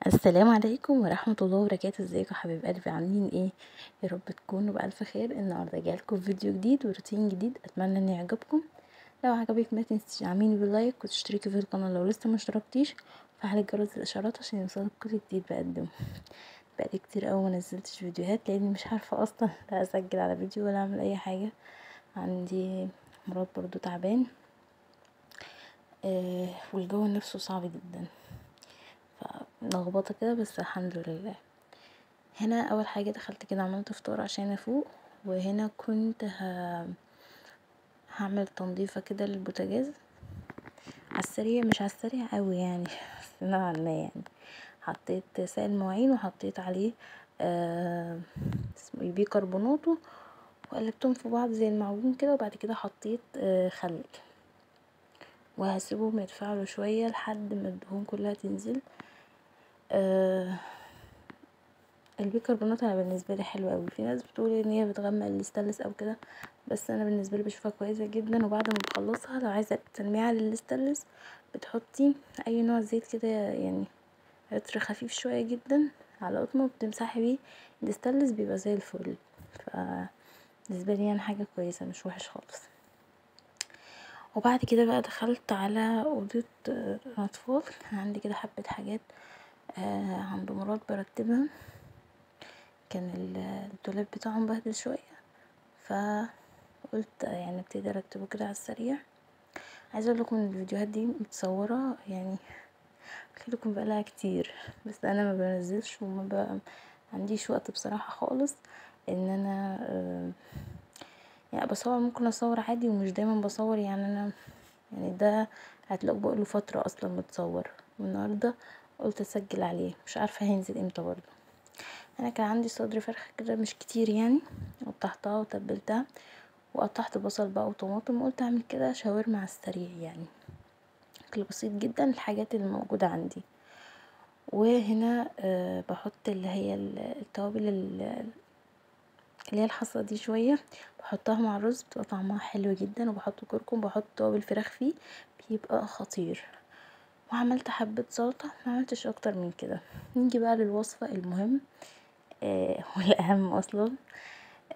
السلام عليكم ورحمة الله وبركاته. ازيكم يا حبايب قلبي؟ عاملين ايه؟ يا رب تكونوا بألف خير. النهارده جايلكم فيديو جديد وروتين جديد، اتمنى ان يعجبكم. لو عجبك ما تنسيش تعملي باللايك وتشتركي في القناه لو لسه ما اشتركتيش، وفعلي جرس الاشعارات عشان يوصلك كل جديد بقدمه. بقالي كتير قوي ما نزلتش فيديوهات لاني مش عارفه اصلا لا اسجل على فيديو ولا اعمل اي حاجه. عندي مرض برضو تعبان، والجو نفسه صعب جدا، فلخبطه كده بس الحمد لله. هنا اول حاجه دخلت كده عملت فطار عشان افوق، وهنا كنت هعمل تنظيفه كده للبوتاجاز على السريع، مش على السريع قوي يعني بس نوعا ما يعني. حطيت سائل مواعين وحطيت عليه اسمه ايه بيكربوناته، وقلبتهم في بعض زي المعجون كده، وبعد كده حطيت خل، وهسيبهم يتفاعلوا شويه لحد ما الدهون كلها تنزل. البيكربونات انا بالنسبه لي حلوه قوي. في ناس بتقول ان هي بتغمق الاستانلس او كده، بس انا بالنسبه لي بشوفها كويسه جدا. وبعد ما بخلصها لو عايزه تنميها للاستانلس بتحطي اي نوع زيت كده، يعني عطر خفيف شويه جدا على قطمه بتمسحي بيه الاستانلس بيبقى زي الفل. ف بالنسبه لي يعني حاجه كويسه مش وحش خالص. وبعد كده بقى دخلت على اوضه الاطفال، كان عندي كده حبه حاجات عند مراد برتبها. كان الدولاب بتاعهم مبهدل شويه، فقلت يعني ابتدي ارتبه كده على السريع. عايزه اقول لكم ان الفيديوهات دي متصوره يعني لكم بقالها كتير، بس انا ما بنزلش وما بقى عنديش وقت بصراحه خالص ان انا يعني بصور. ممكن اصور عادي ومش دايما بصور، يعني انا يعني ده هتلاقوا بقاله فتره اصلا متصور، والنهارده قلت اسجل عليه. مش عارفه هينزل امتى برضه. انا كان عندي صدر فرخه كده مش كتير يعني، قطعتها وتبلتها وقطعت بصل بقى وطماطم، وقلت اعمل كده شاورما على السريع يعني، اكل بسيط جدا الحاجات اللي موجوده عندي. وهنا بحط اللي هي التوابل اللي هي الحصى دي شويه، بحطها مع الرز بتبقى طعمها حلو جدا، وبحط كركم، بحط توابل فراخ فيه بيبقى خطير. وعملت حبه سلطه، ما عملتش اكتر من كده. نيجي بقى للوصفه المهم والاهم اصلا.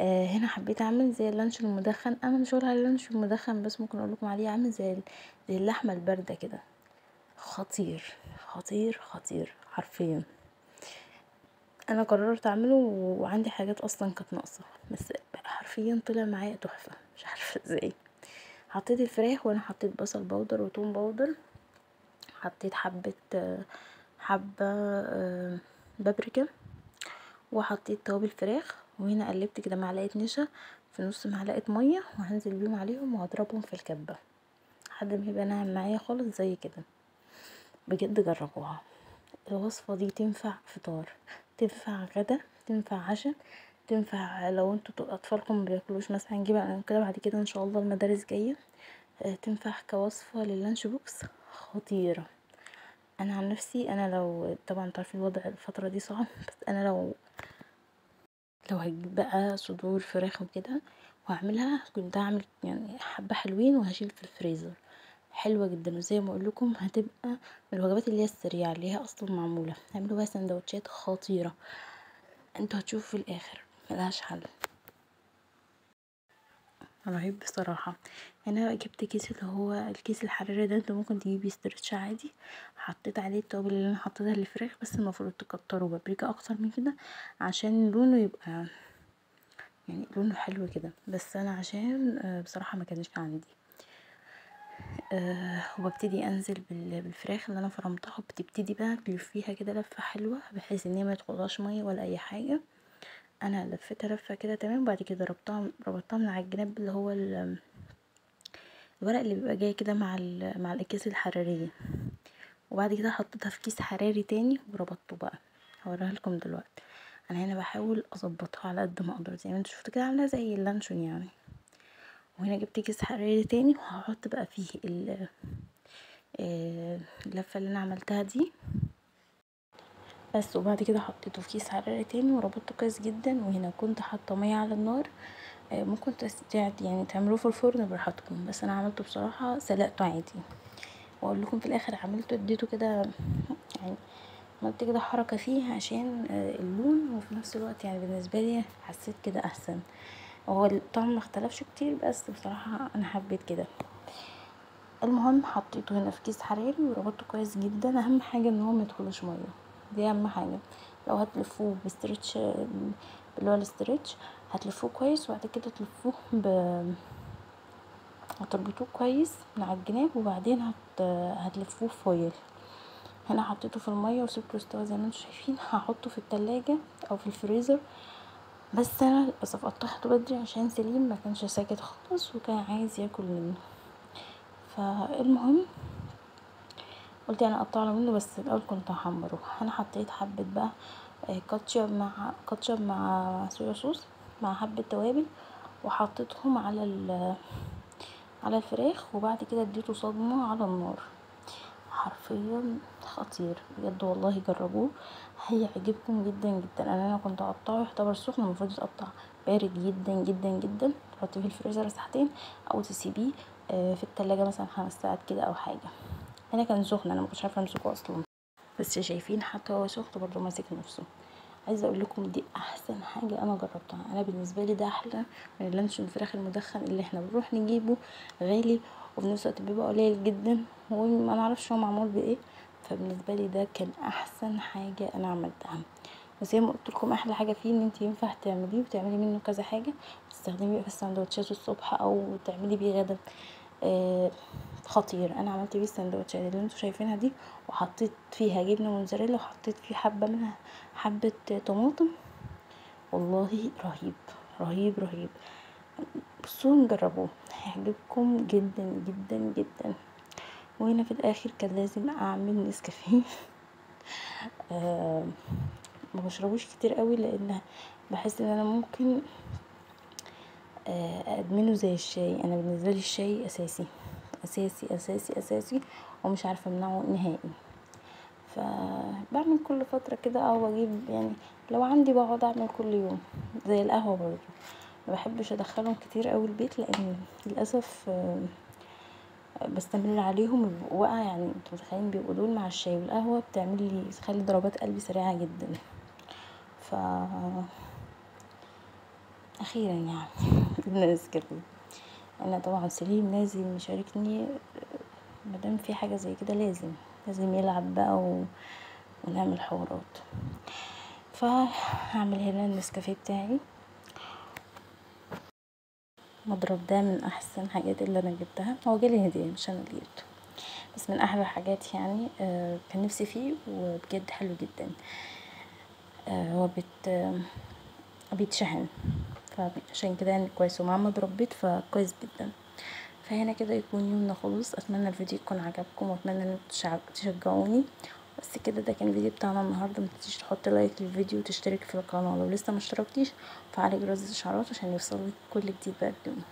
هنا حبيت اعمل زي اللانشون المدخن. انا مش هقول عليه اللانشون المدخن، بس ممكن اقول لكم عليه عامل زي اللحمه البارده كده. خطير خطير خطير حرفيا. انا قررت اعمله وعندي حاجات اصلا كانت ناقصه، بس حرفيا طلع معايا تحفه مش عارفه ازاي. حطيت الفراخ، وانا حطيت بصل بودر وتوم بودر، حطيت حبه بابريكا، وحطيت توابل فراخ. وهنا قلبت كده معلقه نشا في نص معلقه ميه، وهنزل بيهم عليهم وهضربهم في الكبه لحد ما يبقى ناعم معايا خالص زي كده. بجد جربوها، الوصفه دي تنفع فطار، تنفع غدا، تنفع عشاء، تنفع لو انتوا اطفالكم ما بياكلوش مثلا نجيب كده بعد كده ان شاء الله المدارس جايه. تنفع كوصفه لللانش بوكس خطيره. انا عن نفسي انا لو طبعا تعرفين الوضع الفتره دي صعب، بس انا لو هجيب بقى صدور فراخ وكده وهعملها، كنت هعمل يعني حبة حلوين وهشيل في الفريزر. حلوة جدا، وزي ما اقول لكم هتبقى من الوجبات اللي هي السريعة اللي هي اصلا معمولة. هعملوا بقى سندوتشات خطيرة، انتوا هتشوفوا في الاخر ملهاش حل، رهيب بصراحة. هنا جبت كيس اللي هو الكيس الحراري ده، انتوا ممكن تجيبي ستريتش عادي. حطيت عليه التوابل اللي انا حطيتها للفراخ، بس المفروض تكتروا بابريكا اكتر من كده عشان لونه يبقى يعني لونه حلو كده، بس انا عشان بصراحة ما كانش عندي. وببتدي انزل بالفراخ اللي انا فرمتها، بتبتدي بقى تلفيها كده لفة حلوة بحيث ان هي ما يدخلهاش مية ولا اي حاجة. انا لفيتها لفة كده تمام، وبعد كده ربطتها من على الجناب اللي هو الورق اللي بيبقى جاي كده مع الاكياس الحرارية. وبعد كده حطيتها في كيس حراري تاني وربطته بقى، هوريها لكم دلوقتي. انا هنا بحاول اظبطها على قد ما اقدر زي ما انتوا شفتوا كده، عامله زي اللانشون يعني. وهنا جبت كيس حراري تاني وهحط بقى فيه اللفه اللي انا عملتها دي بس. وبعد كده حطيته في كيس حراري تاني وربطته كويس جدا. وهنا كنت حاطه ميه على النار، ممكن يعني تعملوه في الفرن براحتكم، بس انا عملته بصراحه سلقته عادي. واقول لكم في الاخر عملته اديته كده يعني عملت كده حركة فيه عشان اللون، وفي نفس الوقت يعني بالنسبة لي حسيت كده احسن. هو الطعم ما اختلفش كتير، بس بصراحة انا حبيت كده. المهم حطيته هنا في كيس حراري وربطته كويس جدا. اهم حاجة ان هو ما يدخلش ميه، دي اهم حاجة. لو هتلفوه بستريتش، اللي هو الاستريتش، هتلفوه كويس، وبعد كده تلفوه هتربطوه كويس من على الجناب، وبعدين هتلفوه فويل. هنا حطيته في الميه وسبته يستوي زي ما انتم شايفين. هحطه في التلاجة او في الفريزر، بس انا للاسف قطعته بدري عشان سليم ما كانش ساكت خالص وكان عايز ياكل منه. فالمهم قلت يعني اقطع له منه، بس الاول كنت هحمره. انا حطيت حبه بقى كاتشب مع صويا صوص مع حبه توابل، وحطيتهم على الفراخ، وبعد كده اديته صدمه على النار. حرفيا خطير بجد والله، جربوه هيعجبكم جدا جدا. انا كنت اقطعه يعتبر سخن، المفروض يتقطع بارد جدا جدا جدا. تحطيه في الفريزر ساعتين او تسيبيه في التلاجة مثلا 5 ساعات كده او حاجه. انا كان سخن، انا ما كنتش عارفه امسكه اصلا، بس شايفين حتى هو سخن برضه ماسك نفسه. عايزه اقول لكم دي احسن حاجه انا جربتها. انا بالنسبه لي ده احلى من اللانشون الفراخ المدخن اللي احنا بنروح نجيبه غالي، وفي نفس الوقت بيبقى قليل جدا وما نعرفش هو معمول بايه. فبالنسبه لي ده كان احسن حاجه انا عملتها. وزي ما قلت لكم احلى حاجه فيه ان انت ينفع تعمليه وتعملي منه كذا حاجه، تستخدميه في السندوتشات الصبح او تعملي بيه غدا. خطير. انا عملت بيه السندوتشات اللي انتوا شايفينها دي، وحطيت فيها جبنه موتزاريلا، وحطيت فيه حبه منها حبه طماطم. والله رهيب رهيب رهيب. بصوا نجربوه هيعجبكم جدا جدا جدا. وهنا في الاخر كان لازم اعمل نسكافيه. ما بشربوش كتير قوي لان بحس ان انا ممكن ادمنه زي الشاي. انا بالنسبه لي الشاي اساسي اساسي اساسي اساسي، ومش عارفه امنعه نهائي. فبعمل كل فتره كده او اجيب، يعني لو عندي بقعد اعمل كل يوم. زي القهوه برضه ما بحبش ادخلهم كتير قوي البيت، لان للاسف بستمر عليهم بيبقوا واقع. يعني انتوا متخيلين بيبقوا دول مع الشاي والقهوه بتعمل لي تخلي ضربات قلبي سريعه جدا. ف اخيرا يعني الناس كده. انا طبعا سليم لازم يشاركني مادام في حاجه زي كده، لازم يلعب بقى ونعمل حوارات. فهعمل هنا النسكافيه بتاعي. مضرب ده من احسن حاجات اللي انا جبتها، هو جالي هديه مش انا اللي جبته، بس من احلى الحاجات يعني. كان نفسي فيه وبجد حلو جدا. هو بيتشحن، فعشان كده يعني كويس، ومعاه مضرب بيض فكويس جدا. فهنا كده يكون يومنا خلص. اتمنى الفيديو يكون عجبكم، واتمنى ان تشجعوني. بس كده ده كان الفيديو بتاعنا النهارده. متنسيش تحط لايك للفيديو وتشترك في القناه لو لسه ما اشتركتيش، وفعلي جرس الاشعارات عشان يوصلك كل جديد بقدمه.